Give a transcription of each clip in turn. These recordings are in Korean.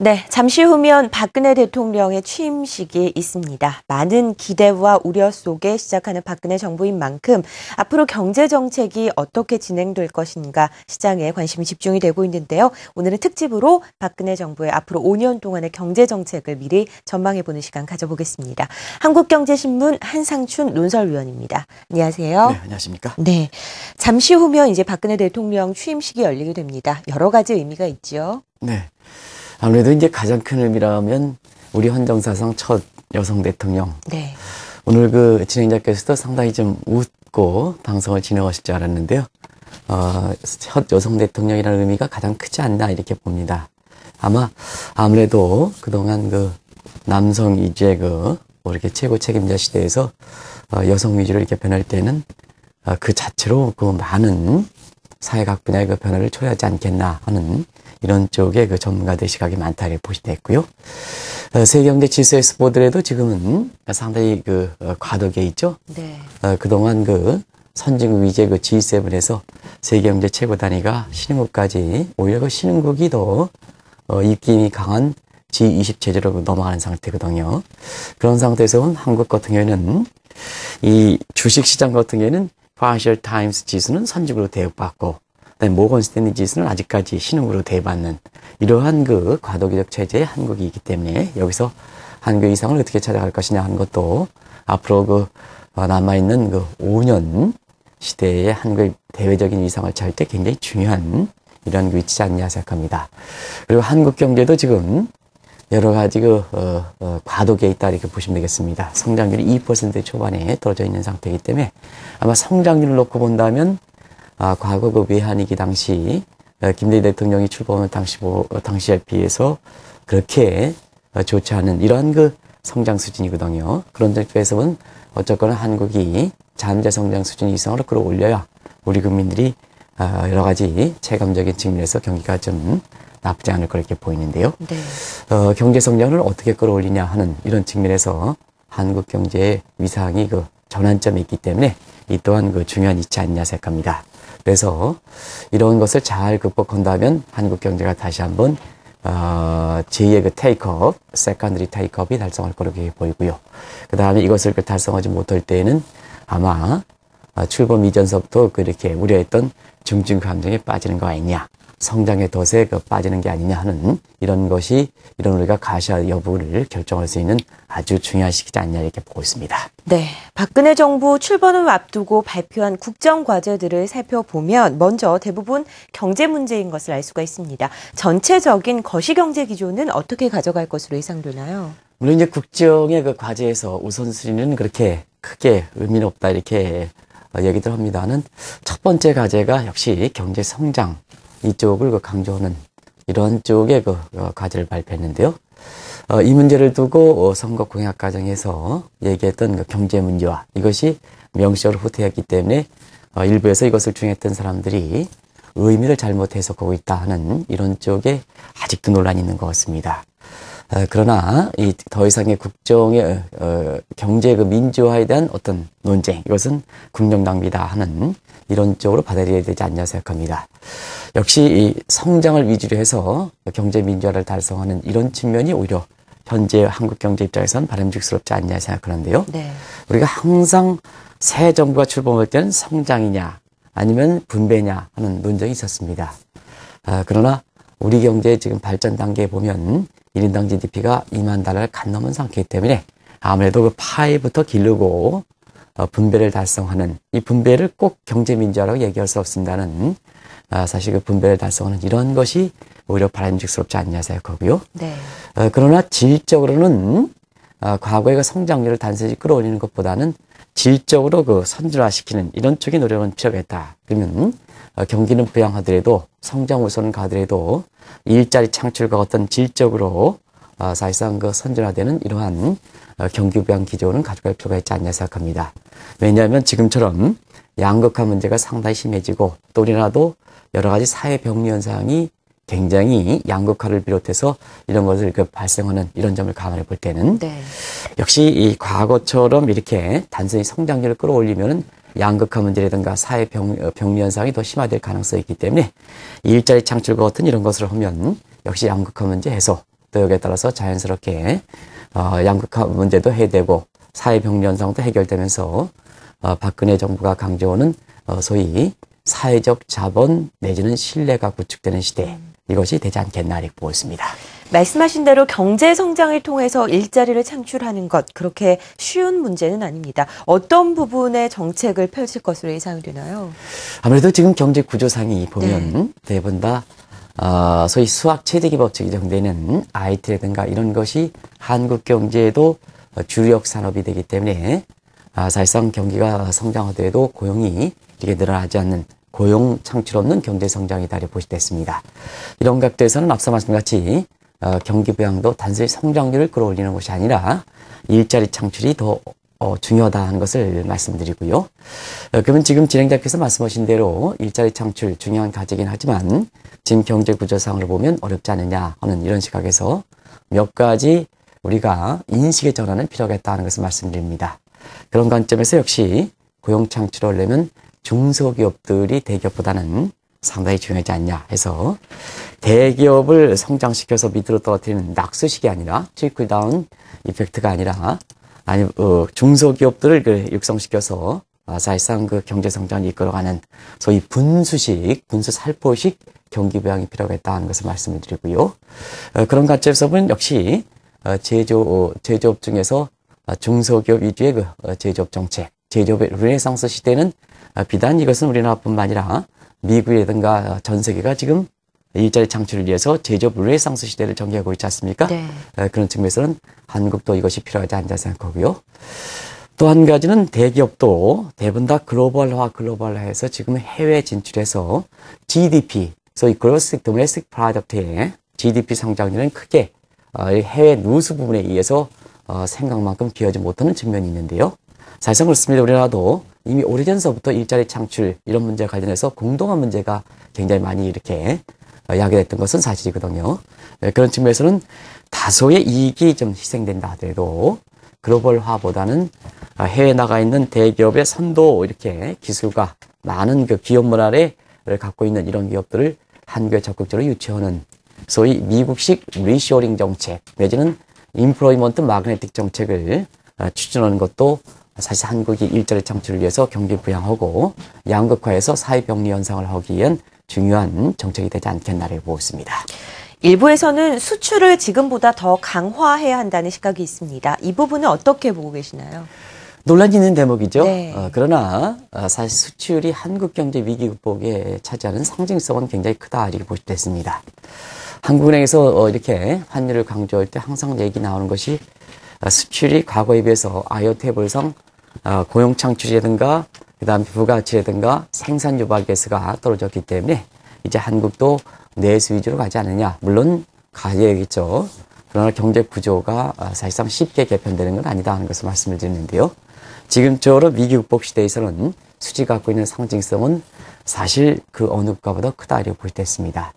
네, 잠시 후면 박근혜 대통령의 취임식이 있습니다. 많은 기대와 우려 속에 시작하는 박근혜 정부인 만큼 앞으로 경제정책이 어떻게 진행될 것인가 시장에 관심이 집중이 되고 있는데요. 오늘은 특집으로 박근혜 정부의 앞으로 5년 동안의 경제정책을 미리 전망해보는 시간 가져보겠습니다. 한국경제신문 한상춘 논설위원입니다. 안녕하세요. 네, 안녕하십니까? 네, 잠시 후면 이제 박근혜 대통령 취임식이 열리게 됩니다. 여러 가지 의미가 있죠. 네. 아무래도 이제 가장 큰 의미라면 우리 헌정사상 첫 여성 대통령. 네. 오늘 그 진행자께서도 상당히 좀 웃고 방송을 진행하실 줄 알았는데요. 첫 여성 대통령이라는 의미가 가장 크지 않나 이렇게 봅니다. 아무래도 그동안 그 남성 위주의 뭐 이렇게 최고 책임자 시대에서 여성 위주로 이렇게 변할 때는 그 자체로 그 많은 사회 각 분야의 그 변화를 초래하지 않겠나 하는 이런 쪽에 그 전문가들의 시각이 많다 이렇게 보시됐고요. 세계경제 질서에서 보더라도 지금은 상당히 그 과도기에 있죠. 네. 그동안 그 선진국 위주의 그 G7에서 세계경제 최고 단위가 신흥국까지 오히려 그 신흥국이 더 입김이 강한 G20 체제로 넘어가는 상태거든요. 그런 상태에서 한국 같은 경우에는 이 주식시장 같은 경우에는 파이낸셜 타임스 지수는 선진국으로 대우받고 모건 스탠리 지수는 아직까지 신흥으로 대받는 이러한 그 과도기적 체제의 한국이기 때문에 여기서 한국 이상을 어떻게 찾아갈 것이냐 하는 것도 앞으로 그 남아있는 그 5년 시대의 한국의 대외적인 위상을 찾을 때 굉장히 중요한 이런 위치지 않냐 생각합니다. 그리고 한국 경제도 지금 여러 가지 과도기에 있다 이렇게 보시면 되겠습니다. 성장률이 2% 초반에 떨어져 있는 상태이기 때문에 아마 성장률을 놓고 본다면 과거 그 외환위기 당시 김대중 대통령이 출범한 당시에 비해서 그렇게 좋지 않은 이러한 그 성장 수준이거든요. 그런 점에서 보면 어쨌거나 한국이 잠재 성장 수준 이상으로 끌어올려야 우리 국민들이 여러 가지 체감적인 측면에서 경기가 좀 나쁘지 않을 거 이렇게 보이는데요. 네. 경제 성장을 어떻게 끌어올리냐 하는 이런 측면에서 한국 경제의 위상이 그 전환점에 있기 때문에 이 또한 그 중요한 이치 아니냐 생각합니다. 그래서 이런 것을 잘 극복한다면 한국 경제가 다시 한번 제2의 그 테이크업, 세컨드리 테이크업이 달성할 거라고 보이고요. 그 다음에 이것을 달성하지 못할 때에는 아마 출범 이전서부터 그렇게 우려했던 중증 감정에 빠지는 거 아니냐, 성장의 덫에 빠지는 게 아니냐 하는 이런 우리가 가시화 여부를 결정할 수 있는 아주 중요한 시기지 않냐 이렇게 보고 있습니다. 네, 박근혜 정부 출범을 앞두고 발표한 국정과제들을 살펴보면 먼저 대부분 경제 문제인 것을 알 수가 있습니다. 전체적인 거시경제 기조는 어떻게 가져갈 것으로 예상되나요? 물론 이제 국정의 그 과제에서 우선순위는 그렇게 크게 의미는 없다 이렇게 얘기들 합니다는 첫 번째 과제가 역시 경제 성장 이쪽을 강조하는 이런 쪽의 과제를 발표했는데요. 이 문제를 두고 선거 공약 과정에서 얘기했던 경제 문제와 이것이 명시적으로 후퇴했기 때문에 일부에서 이것을 주장했던 사람들이 의미를 잘못 해석하고 있다 하는 이런 쪽에 아직도 논란이 있는 것 같습니다. 그러나 더 이상의 국정의 경제 민주화에 대한 어떤 논쟁 이것은 국력 낭비다 하는 이런 쪽으로 받아들여야 되지 않냐 생각합니다. 역시 이 성장을 위주로 해서 경제 민주화를 달성하는 이런 측면이 오히려 현재 한국 경제 입장에서는 바람직스럽지 않냐 생각하는데요. 네. 우리가 항상 새 정부가 출범할 때는 성장이냐 아니면 분배냐 하는 논쟁이 있었습니다. 그러나 우리 경제의 지금 발전 단계에 보면 1인당 GDP가 2만 달러를 간 넘은 상태이기 때문에 아무래도 그 파이부터 기르고 분배를 달성하는 이 분배를 꼭 경제 민주화라고 얘기할 수 없습니다는 사실 그 분배를 달성하는 이런 것이 오히려 바람직스럽지 않냐 생각하고요. 네. 그러나 질적으로는 과거의 그 성장률을 단순히 끌어올리는 것보다는 질적으로 그 선진화시키는 이런 쪽의 노력은 필요가 있다. 그러면 경기는 부양하더라도 성장 우선은 가더라도 일자리 창출과 어떤 질적으로 사실상 그 선진화되는 이러한 경기 부양 기조는 가져갈 필요가 있지 않냐 생각합니다. 왜냐하면 지금처럼 양극화 문제가 상당히 심해지고 또 우리나라도 여러 가지 사회 병리 현상이 굉장히 양극화를 비롯해서 이런 것을 발생하는 이런 점을 감안해 볼 때는 네. 역시 이 과거처럼 이렇게 단순히 성장률을 끌어올리면은 양극화 문제라든가 사회 병리 현상이 더 심화될 가능성이 있기 때문에 일자리 창출과 같은 이런 것을 하면 역시 양극화 문제 해소 또 여기에 따라서 자연스럽게 양극화 문제도 해결되고 사회병 현상도 해결되면서 박근혜 정부가 강조하는 소위 사회적 자본 내지는 신뢰가 구축되는 시대, 이것이 되지 않겠나 이렇게 보고 있습니다. 말씀하신 대로 경제 성장을 통해서 일자리를 창출하는 것, 그렇게 쉬운 문제는 아닙니다. 어떤 부분의 정책을 펼칠 것으로 예상이 되나요? 아무래도 지금 경제 구조상이 보면 대부분 다 소위 수학 체제기 법칙이 정되는 IT라든가 이런 것이 한국 경제에도 주력 산업이 되기 때문에 사실상 경기가 성장하더라도 고용이 이렇게 늘어나지 않는 고용 창출 없는 경제 성장이다 이렇게 보시됐습니다. 이런 각도에서는 앞서 말씀같이 경기 부양도 단순히 성장률을 끌어올리는 것이 아니라 일자리 창출이 더 중요하다는 것을 말씀드리고요. 그러면 지금 진행자께서 말씀하신 대로 일자리 창출 중요한 과제이긴 하지만 지금 경제 구조상으로 보면 어렵지 않느냐 하는 이런 시각에서 몇 가지 우리가 인식의 전환은 필요가 있다는 것을 말씀드립니다. 그런 관점에서 역시 고용 창출을 하려면 중소기업들이 대기업보다는 상당히 중요하지 않냐 해서 대기업을 성장시켜서 밑으로 떨어뜨리는 낙수식이 아니라 트리클다운 이펙트가 아니라 중소기업들을 육성시켜서 사실상 그 경제 성장을 이끌어가는 소위 분수식, 분수살포식 경기 부양이 필요가 있다는 것을 말씀을 드리고요. 그런 관점에서 보면 역시 제조업 중에서 중소기업 위주의 그 제조업 정책, 제조업의 르네상스 시대는 비단 이것은 우리나라뿐만 아니라 미국이라든가 전 세계가 지금 일자리 창출을 위해서 제조업 르네상스 시대를 전개하고 있지 않습니까? 네. 그런 측면에서는 한국도 이것이 필요하지 않나 생각하고요. 또 한 가지는 대기업도 대부분 다 글로벌화해서 지금 해외 진출해서 GDP, 소위 Gross Domestic Product의 GDP 성장률은 크게 해외 누수 부분에 의해서 생각만큼 기여하지 못하는 측면이 있는데요. 사실상 그렇습니다. 우리나라도 이미 오래전서부터 일자리 창출 이런 문제와 관련해서 공동한 문제가 굉장히 많이 이렇게 야기됐던 것은 사실이거든요. 그런 측면에서는 다소의 이익이 좀 희생된다 하더라도 글로벌화보다는 해외에 나가 있는 대기업의 선도 이렇게 기술과 많은 그 기업 문화를 갖고 있는 이런 기업들을 한국에 적극적으로 유치하는 소위 미국식 리쇼링 정책 내지는 인플로이먼트 마그네틱 정책을 추진하는 것도 사실 한국이 일자리 창출을 위해서 경기 부양하고 양극화해서 사회병리 현상을 하기 위한 중요한 정책이 되지 않겠나를 보고 있습니다. 일부에서는 수출을 지금보다 더 강화해야 한다는 시각이 있습니다. 이 부분은 어떻게 보고 계시나요? 논란이 있는 대목이죠. 네. 그러나 사실 수출이 한국 경제 위기 극복에 차지하는 상징성은 굉장히 크다 이렇게 보시됐습니다. 한국은행에서 이렇게 환율을 강조할 때 항상 얘기 나오는 것이 수출이 과거에 비해서 IoT 고용 창출이라든가 그다음 부가가치라든가 생산 유발 개수가 떨어졌기 때문에 이제 한국도 내수 위주로 가지 않느냐. 물론 가야겠죠. 그러나 경제 구조가 사실상 쉽게 개편되는 건 아니다 하는 것을 말씀을 드리는데요. 지금처럼 위기 극복 시대에서는 수지가 갖고 있는 상징성은 사실 그 어느 국가보다 크다 이렇게 볼 때 있습니다.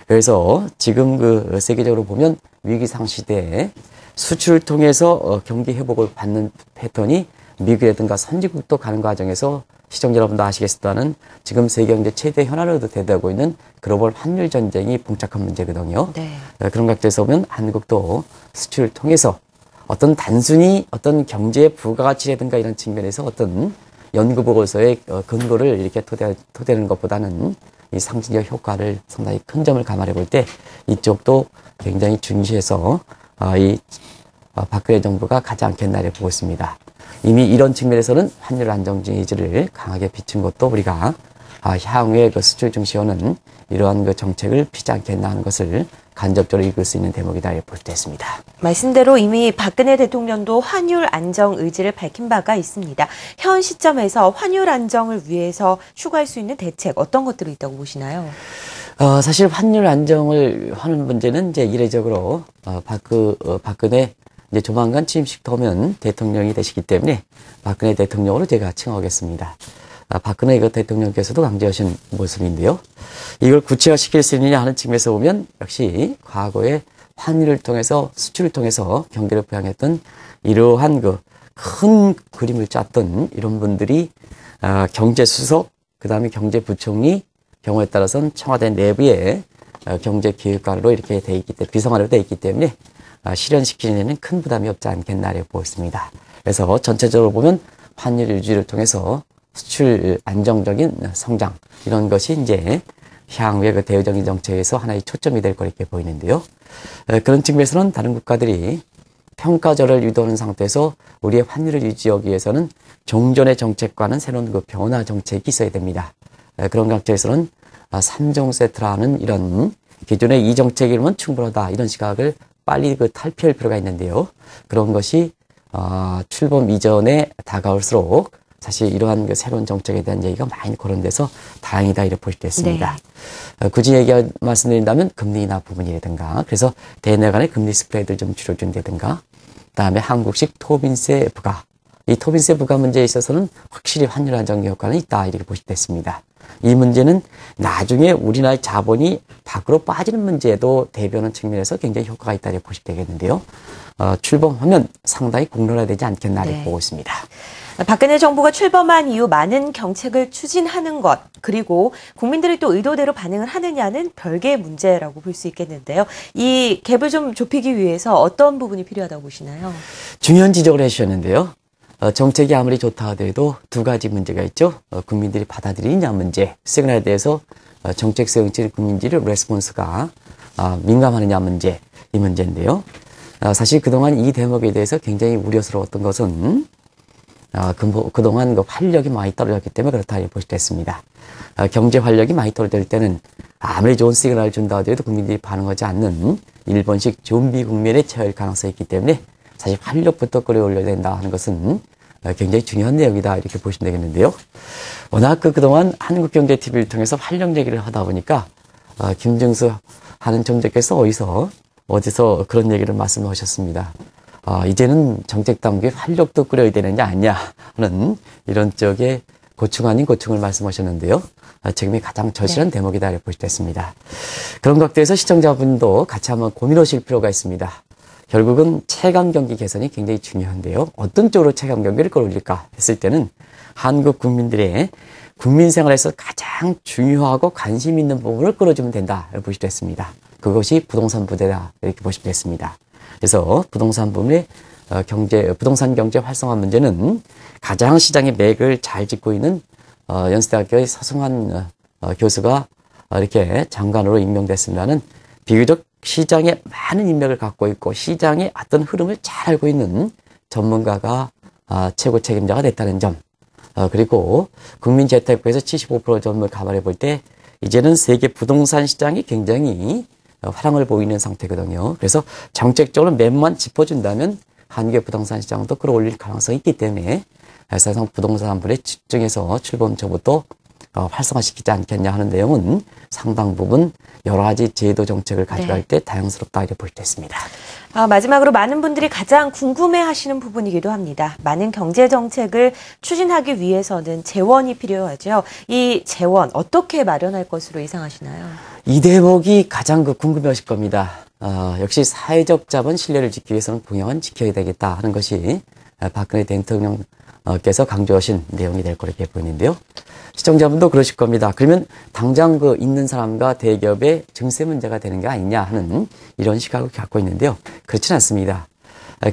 그래서 지금 그 세계적으로 보면 위기상 시대에 수출을 통해서 경기 회복을 받는 패턴이 미국이라든가 선진국도 가는 과정에서 시청자 여러분도 아시겠지만은 지금 세계 경제 최대 현안으로도 대두하고 있는 글로벌 환율 전쟁이 봉착한 문제거든요. 네. 그런 각도에서 보면 한국도 수출을 통해서 어떤 단순히 어떤 경제의 부가가치라든가 이런 측면에서 어떤 연구 보고서의 근거를 이렇게 토대하는 것보다는 이 상징적 효과를 상당히 큰 점을 감안해 볼 때 이쪽도 굉장히 중시해서 박근혜 정부가 가지 않겠나 이렇게 보고 있습니다. 이미 이런 측면에서는 환율 안정지지를 강하게 비춘 것도 우리가 향후에 그 수출 중시하는 이러한 그 정책을 피지 않겠나 하는 것을 간접적으로 읽을 수 있는 대목이다 이렇게 볼 수 있습니다. 말씀대로 이미 박근혜 대통령도 환율 안정 의지를 밝힌 바가 있습니다. 현 시점에서 환율 안정을 위해서 추구할 수 있는 대책 어떤 것들이 있다고 보시나요? 사실 환율 안정을 하는 문제는 이제 이례적으로 박근혜 이제 조만간 취임식 하면 대통령이 되시기 때문에 박근혜 대통령으로 제가 칭하겠습니다. 박근혜 대통령께서도 강조하신 모습인데요. 이걸 구체화시킬 수 있느냐 하는 측면에서 보면 역시 과거에 환율을 통해서 수출을 통해서 경기를 부양했던 이러한 그 큰 그림을 짰던 이런 분들이 경제수석, 그 다음에 경제부총리, 경우에 따라서는 청와대 내부에 경제기획관으로 이렇게 돼 있기 때문에 비성화로 돼 있기 때문에 실현시키는 데는 큰 부담이 없지 않겠나 이렇게 보고 있습니다. 그래서 전체적으로 보면 환율 유지를 통해서 수출 안정적인 성장 이런 것이 이제 향후의 그 대외적인 정책에서 하나의 초점이 될 거 이렇게 보이는데요. 그런 측면에서는 다른 국가들이 평가절을 유도하는 상태에서 우리의 환율을 유지하기 위해서는 종전의 정책과는 새로운 그 변화 정책이 있어야 됩니다. 그런 관점에서는 3종 세트라는 이런 기존의 이 정책이면 충분하다 이런 시각을 빨리 그 탈피할 필요가 있는데요. 그런 것이 출범 이전에 다가올수록 사실 이러한 그 새로운 정책에 대한 얘기가 많이 거론돼서 다행이다 이렇게 볼 수 있습니다. 네. 굳이 말씀드린다면 금리 인하 부분이라든가 그래서 대내 간의 금리 스프레드를 좀 줄여준다든가 그다음에 한국식 토빈세 부과 이 토빈세 부과 문제에 있어서는 확실히 환율 안정 효과는 있다 이렇게 보실 수 있습니다. 이 문제는 나중에 우리나라의 자본이 밖으로 빠지는 문제에도 대변하는 측면에서 굉장히 효과가 있다 이렇게 보시면 되겠는데요. 출범하면 상당히 공론화되지 않겠나 이렇게 보고 있습니다. 박근혜 정부가 출범한 이후 많은 정책을 추진하는 것, 그리고 국민들이 또 의도대로 반응을 하느냐는 별개의 문제라고 볼 수 있겠는데요. 이 갭을 좀 좁히기 위해서 어떤 부분이 필요하다고 보시나요? 중요한 지적을 해주셨는데요. 정책이 아무리 좋다 하더라도 두 가지 문제가 있죠. 국민들이 받아들이느냐 문제, 시그널에 대해서 정책 수용체 국민들의 레스폰스가 민감하느냐 문제, 이 문제인데요. 사실 그동안 이 대목에 대해서 굉장히 우려스러웠던 것은 그동안 그 활력이 많이 떨어졌기 때문에 그렇다 볼 수 있습니다. 경제 활력이 많이 떨어질 때는 아무리 좋은 시그널을 준다 하더라도 국민들이 반응하지 않는 일본식 좀비 국면에 처할 가능성이 있기 때문에 사실 활력부터 끌어올려야 된다 하는 것은 굉장히 중요한 내용이다 이렇게 보시면 되겠는데요. 워낙 그동안 한국경제TV를 통해서 활력 얘기를 하다 보니까 김정수 하는 정책께서 어디서 그런 얘기를 말씀하셨습니다. 이제는 정책 당국에 활력도 끌어야 되는 게 아니냐 하는 이런 쪽에 고충 아닌 고충을 말씀하셨는데요. 지금이 가장 절실한 대목이다 이렇게 보실 수 있습니다. 그런 각도에서 시청자분도 같이 한번 고민하실 필요가 있습니다. 결국은 체감 경기 개선이 굉장히 중요한데요. 어떤 쪽으로 체감 경기를 끌어올릴까 했을 때는 한국 국민들의 국민 생활에서 가장 중요하고 관심 있는 부분을 끌어주면 된다 이렇게 보실 수 있습니다. 그것이 부동산 부대다 이렇게 보시면 되겠습니다. 그래서 부동산 부분의 부동산 경제 활성화 문제는 가장 시장의 맥을 잘 짚고 있는 연세대학교의 서승환 교수가 이렇게 장관으로 임명됐으면은 비교적 시장에 많은 인맥을 갖고 있고 시장의 어떤 흐름을 잘 알고 있는 전문가가 최고 책임자가 됐다는 점. 그리고 국민재테크에서 75% 점을 감안해 볼 때 이제는 세계 부동산 시장이 굉장히 화랑을 보이는 상태거든요. 그래서 정책적으로 몇만 짚어준다면 한국의 부동산 시장도 끌어올릴 가능성이 있기 때문에 사실상 부동산 분에 집중해서 출범 전부터 활성화시키지 않겠냐 하는 내용은 상당 부분 여러 가지 제도 정책을 가져갈 때 다양스럽다 이렇게 볼 수 있습니다. 마지막으로 많은 분들이 가장 궁금해하시는 부분이기도 합니다. 많은 경제 정책을 추진하기 위해서는 재원이 필요하죠. 이 재원 어떻게 마련할 것으로 예상하시나요? 이 대목이 가장 궁금해하실 겁니다. 역시 사회적 자본 신뢰를 지키기 위해서는 공약은 지켜야 되겠다 하는 것이 박근혜 대통령께서 강조하신 내용이 될 거로 이렇게 보이는데요. 시청자분도 그러실 겁니다. 그러면 당장 있는 사람과 대기업의 증세 문제가 되는 게 아니냐 하는 이런 시각을 갖고 있는데요. 그렇지는 않습니다.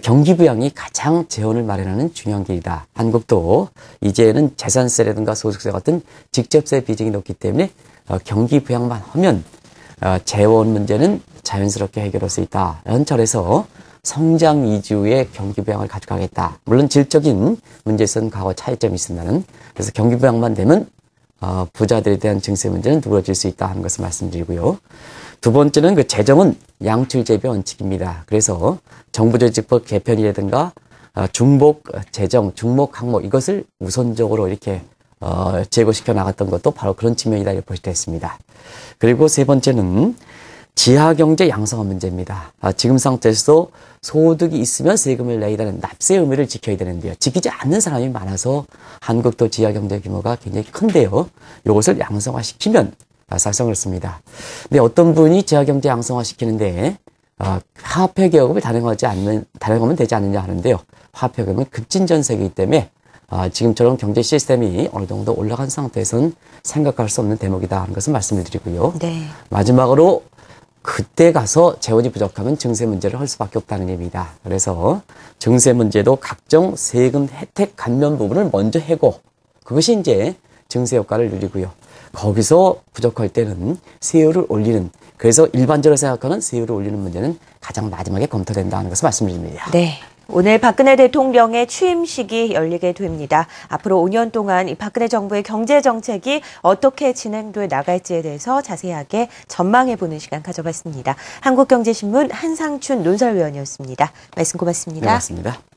경기 부양이 가장 재원을 마련하는 중요한 길이다. 한국도 이제는 재산세라든가 소득세 같은 직접세 비중이 높기 때문에 경기 부양만 하면 재원 문제는 자연스럽게 해결할 수 있다. 이런 점에서 성장 위주의 경기 부양을 가져가겠다. 물론 질적인 문제에서는 과거 차이점이 있습니다는 그래서 경기 부양만 되면 부자들에 대한 증세 문제는 누그러질 수 있다 하는 것을 말씀드리고요. 두 번째는 재정은 양출재비 원칙입니다. 그래서 정부조직법 개편이라든가 중복 재정, 중복 항목 이것을 우선적으로 이렇게 제고시켜 나갔던 것도 바로 그런 측면이다 이렇게 볼 수 있습니다. 그리고 세 번째는 지하경제 양성화 문제입니다. 지금 상태에서 소득이 있으면 세금을 내야되는 납세 의무를 지켜야 되는데요. 지키지 않는 사람이 많아서 한국도 지하경제 규모가 굉장히 큰데요. 이것을 양성화시키면 사실상 그렇습니다. 근데 어떤 분이 지하경제 양성화 시키는데 화폐 개혁을 단행하면 되지 않느냐 하는데요. 화폐 개혁은 급진전세이기 때문에 지금처럼 경제 시스템이 어느 정도 올라간 상태에서는 생각할 수 없는 대목이다 하는 것을 말씀을 드리고요. 네. 마지막으로 그때 가서 재원이 부족하면 증세 문제를 할 수밖에 없다는 얘기입니다. 그래서 증세 문제도 각종 세금 혜택 감면 부분을 먼저 해고 그것이 이제 증세 효과를 누리고요. 거기서 부족할 때는 세율을 올리는 그래서 일반적으로 생각하는 세율을 올리는 문제는 가장 마지막에 검토된다는 것을 말씀드립니다. 네. 오늘 박근혜 대통령의 취임식이 열리게 됩니다. 앞으로 5년 동안 이 박근혜 정부의 경제 정책이 어떻게 진행돼 나갈지에 대해서 자세하게 전망해보는 시간 가져봤습니다. 한국경제신문 한상춘 논설위원이었습니다. 말씀 고맙습니다. 네, 맞습니다.